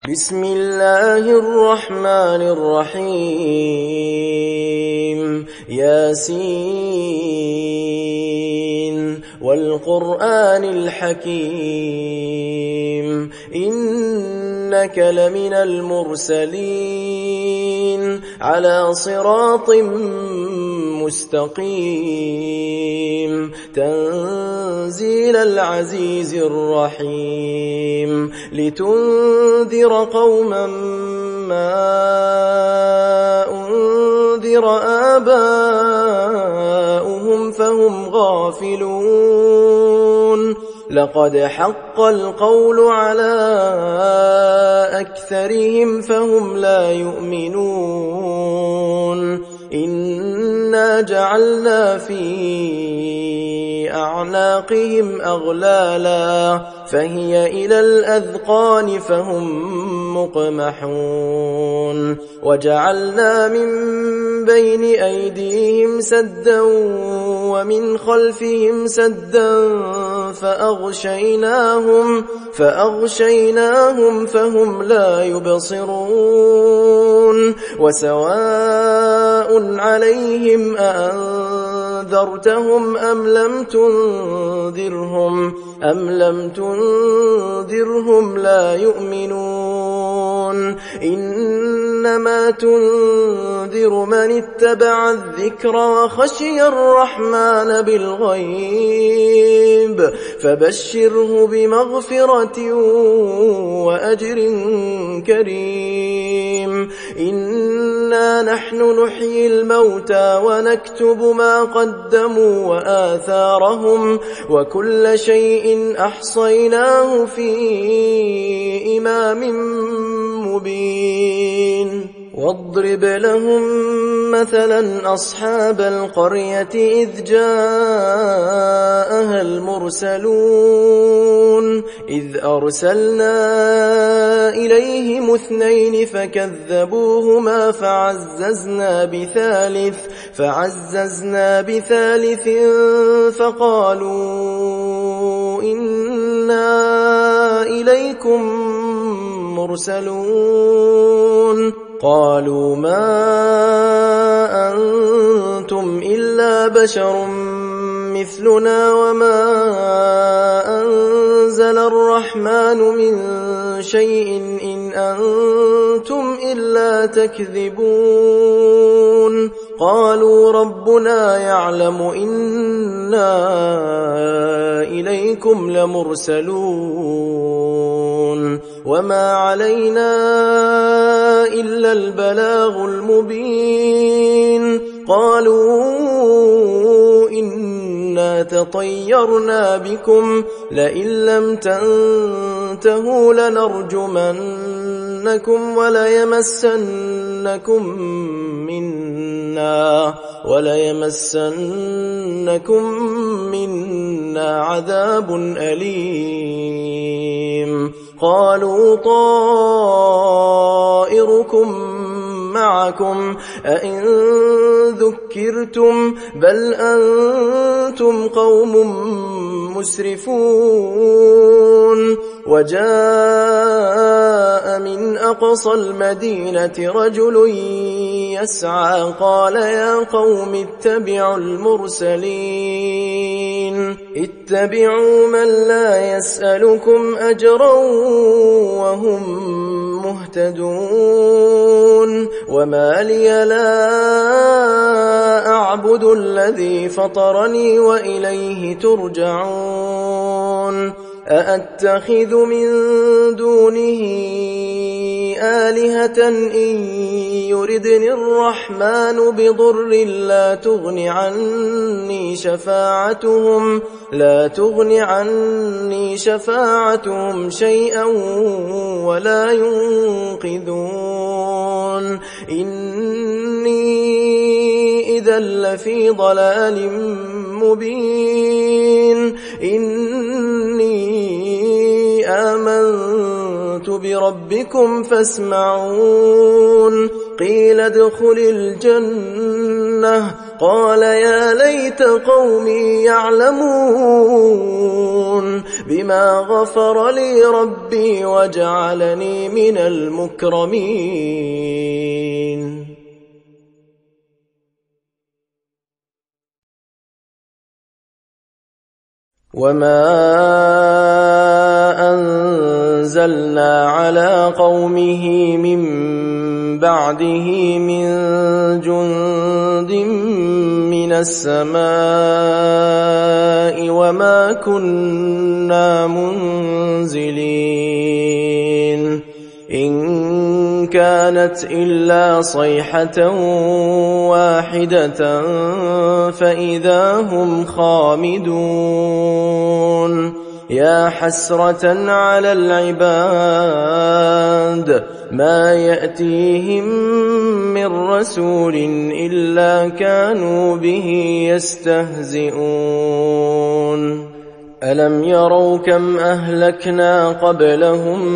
بسم الله الرحمن الرحيم ياسين والقرآن الحكيم إنك لمن المرسلين على صراط مستقيم تنزيل العزيز الرحيم لتنذر قوما ما أنذر آباؤهم فهم غافلون لقد حق القول على أكثرهم فهم لا يؤمنون إنا جعلنا في أعناقهم أغلالا فهي إلى الأذقان فهم مقمحون وجعلنا من بين أيديهم سدا ومن خلفهم سدا فأغشيناهم فهم لا يبصرون وسواء عليهم أأنذرتهم أم لم تنذرهم لا يؤمنون إنما تنذر من اتبع الذكر وخشي الرحمن بالغيب فبشره بمغفرة وأجر كريم إنا نحن نحيي الموتى ونكتب ما قدموا وآثارهم وكل شيء أحصيناه في إمام مبين واضرب لهم مثلا أصحاب القرية إذ جاءها المرسلون إذ أرسلنا إليهم 2 فكذبوهما فعززنا بثالث فقالوا إنا إليكم مرسلون قالوا ما أنتم إلا بشر مثلنا وما أنزل الرحمن من شيء إن أنتم إلا تكذبون قالوا ربنا يعلم إنا إليكم لمرسلون وما علينا إلا البلاغ المبين قالوا إنا تطيرنا بكم لئن لم تنتهوا لنرجمنكم وليمسنكم منا عذاب أليم قالوا طائركم معكم أئن ذكرتم بل أنتم قوم مسرفون وجاء من أقصى المدينة رجل يسعى قال يا قوم اتبعوا المرسلين اتبعوا من لا يسألكم أجرا وهم مهتدون وما لي لا أعبد الذي فطرني وإليه ترجعون أأتخذ من دونه آلهة إن يردني الرحمن بضر لا تغن عني شفاعتهم شيئا ولا ينقذون إني إذا لفي ضلال مبين إني آمنت بربكم فاسمعون قيل ادخل الجنة قال يا ليت قومي يعلمون بما غفر لي ربي وجعلني من المكرمين وما أنزلنا على قومه من بعده من جند من السماء وما كنا منزلين إن كانت إلا صيحة واحدة فإذا هم خامدون يا حسرة على العباد ما يأتيهم من رسول إلا كانوا به يستهزئون ألم يروا كم أهلكنا قبلهم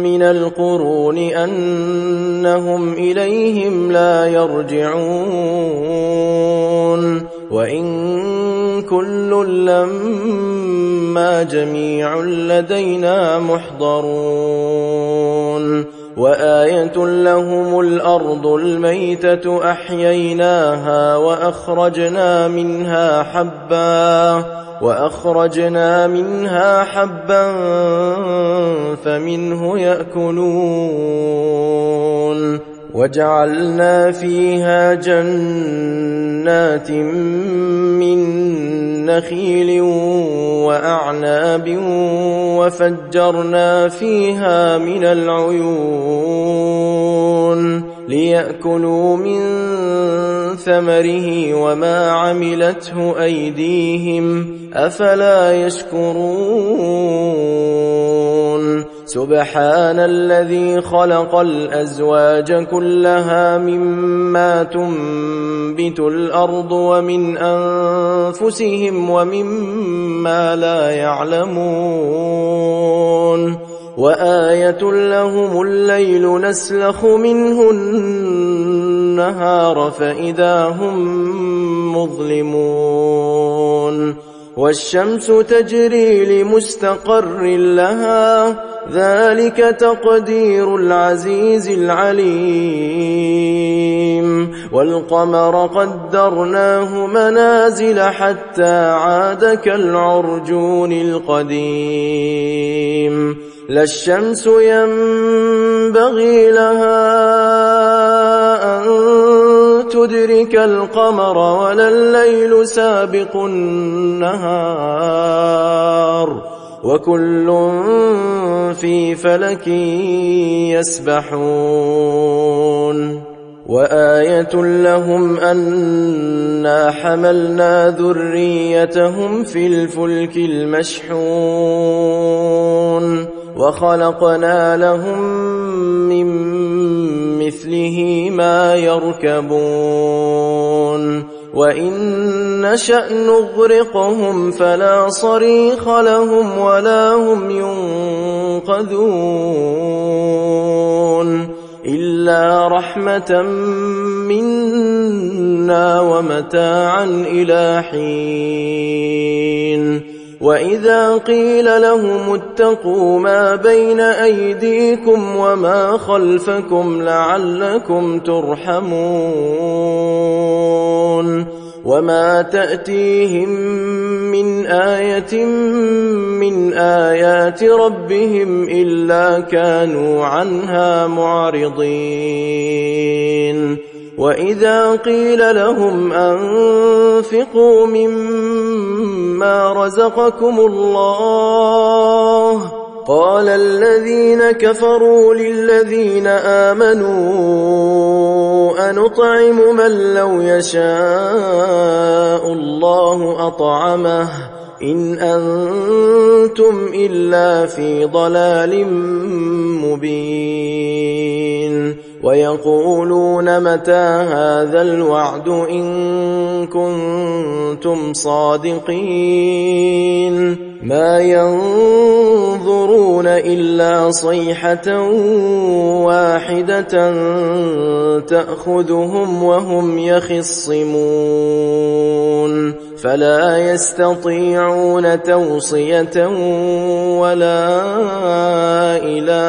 من القرون أنهم إليهم لا يرجعون وإن كل لما جميع لدينا محضرون وآية لهم الأرض الميتة أحييناها وأخرجنا منها حبا فمنه يأكلون وجعلنا فيها جنات من نخيل وأعناب وفجرنا فيها من العيون ليأكلوا من ثمره وما عملته أيديهم أفلا يشكرون سبحان الذي خلق الأزواج كلها مما تنبت الأرض ومن أنفسهم ومما لا يعلمون وآية لهم الليل نسلخ منه النهار فإذا هم مظلمون والشمس تجري لمستقر لها ذلك تقدير العزيز العليم والقمر قدرناه منازل حتى عاد كالعرجون القديم لا الشمس ينبغي لها أن تدرك القمر ولا الليل سابق النهار وكل في فلك يسبحون وآية لهم أنا حملنا ذريتهم في الفلك المشحون وخلقنا لهم من مثله ما يركبون وإن نشأ نغرقهم فلا صريخ لهم ولا هم ينقذون إلا رحمة منا ومتاعا إلى حين وإذا قيل لهم اتقوا ما بين أيديكم وما خلفكم لعلكم ترحمون وما تأتيهم من آية من آيات ربهم إلا كانوا عنها معرضين وإذا قيل لهم أنفقوا مما رزقكم الله قال الذين كفروا للذين آمنوا أنطعم من لو يشاء الله أطعمه إن أنتم إلا في ضلال مبين ويقولون متى هذا الوعد إن كنتم صادقين ما ينظرون إلا صيحة واحدة تأخذهم وهم يخصمون فلا يستطيعون توصية ولا إلى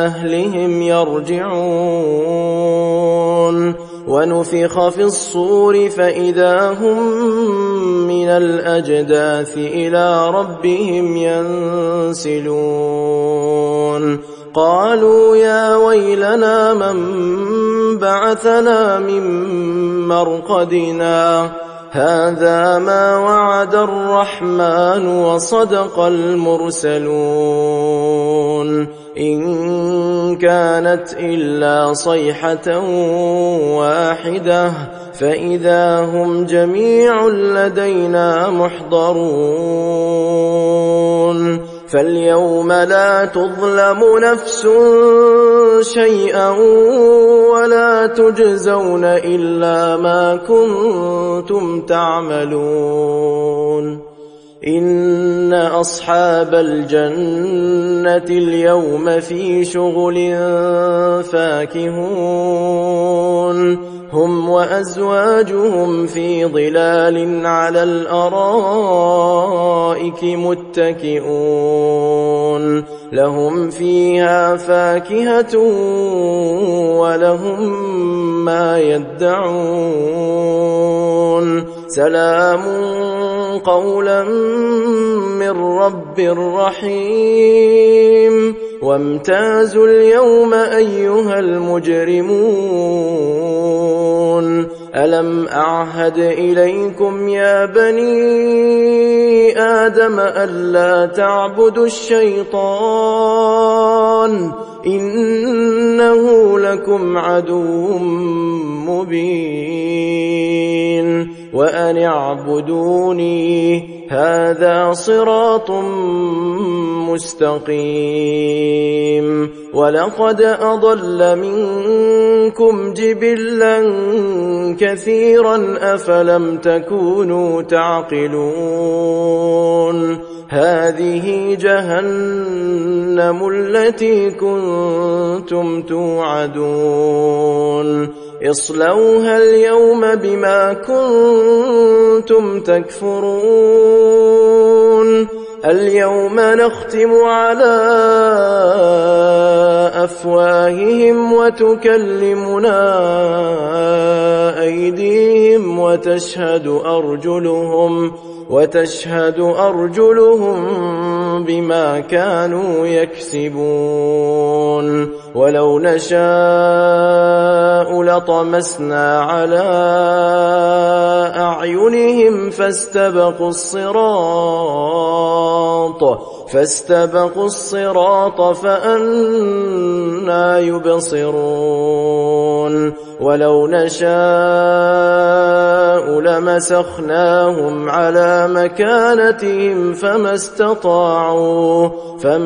أهلهم يرجعون ونفخ في الصور فإذا هم من الأجداث إلى ربهم ينسلون قالوا يا ويلنا من بعثنا من مرقدنا هذا ما وعد الرحمن وصدق المرسلون إن كانت إلا صيحة واحدة فإذا هم جميع لدينا محضرون فاليوم لا تظلم نفس شيئا ولا تجزون إلا ما كنتم تعملون إن أصحاب الجنة اليوم في شغل فاكهون هم وأزواجهم في ظلال على الأرائك متكئون لهم فيها فاكهة ولهم ما يدعون سلام قولا من رب رحيم وامتازوا اليوم أيها المجرمون ألم أعهد إليكم يا بني آدم ألا تعبدوا الشيطان إنه لكم عدو مبين وأن اعبدوني هذا صراط مستقيم ولقد أضل منكم جبلا كثيرا أفلم تكونوا تعقلون هذه جهنم التي كنتم توعدون اصلوها اليوم بما كنتم تكفرون اليوم نختم على أفواههم وتكلمنا أيديهم وتشهد أرجلهم بما كانوا يكسبون ولو نشاء لطمسنا على أعينهم فاستبقوا الصراط فأنى يبصرون ولو نشاء لمسخناهم على مكانتهم فما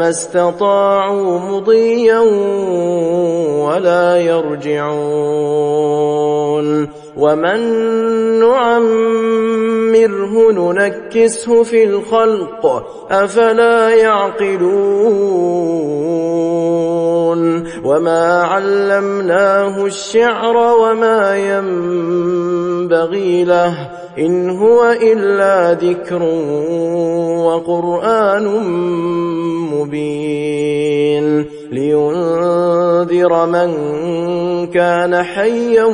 استطاعوا مضيا ولا يرجعون ومن نعمره ننكسه في الخلق أفلا يعقلون وما علمناه الشعر وما ينبغي له إن هو إلا ذكر وقرآن مبين لينذر من كان حيا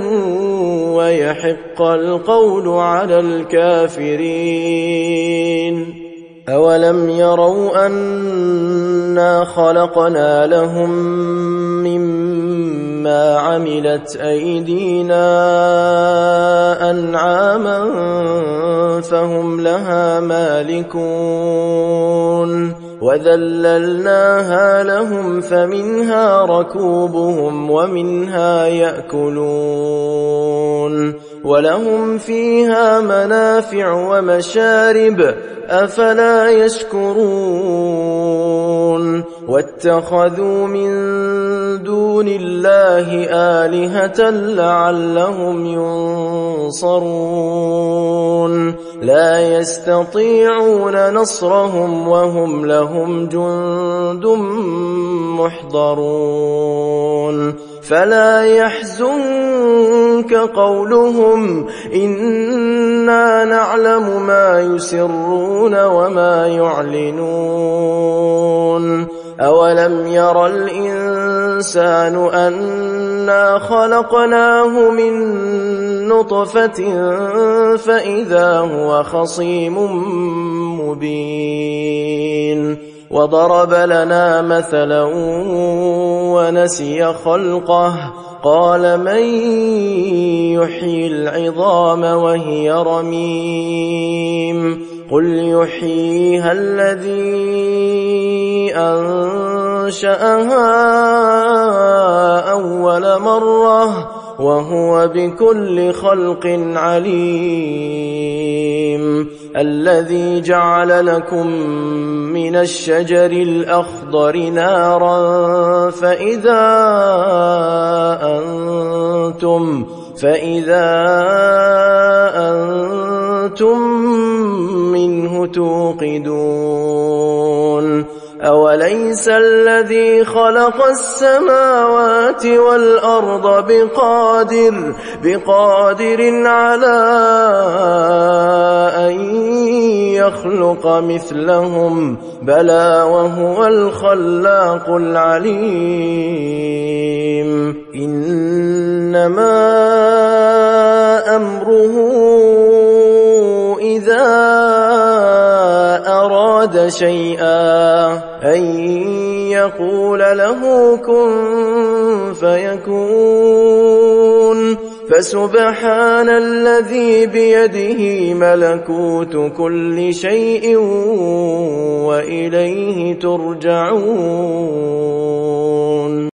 ويحق القول على الكافرين أولم يروا أنا خلقنا لهم مما عملت أيدينا أنعاما فهم لها مالكون وذللناها لهم فمنها ركوبهم ومنها يأكلون ولهم فيها منافع ومشارب أفلا يشكرون واتخذوا من دون الله آلهة لعلهم ينصرون لا يستطيعون نصرهم وهم لهم جند محضرون فلا يحزنك قولهم إنا نعلم ما يسرون وما يعلنون أولم ير الإنسان أنا خلقناه من نطفة فإذا هو خصيم مبين وضرب لنا مثلا ونسي خلقه قال من يحيي العظام وهي رميم قل يحييها الذي أنشأها أول مرة وهو بكل خلق عليم الذي جعل لكم من الشجر الأخضر نارا فإذا أنتم منه توقدون أوليس الذي خلق السماوات والأرض بقادر على أن يخلق مثلهم بلى وهو الخلاق العليم إنما أمره إذا أراد شيئا أن يقول له كن فيكون فسبحان الذي بيده ملكوت كل شيء وإليه ترجعون.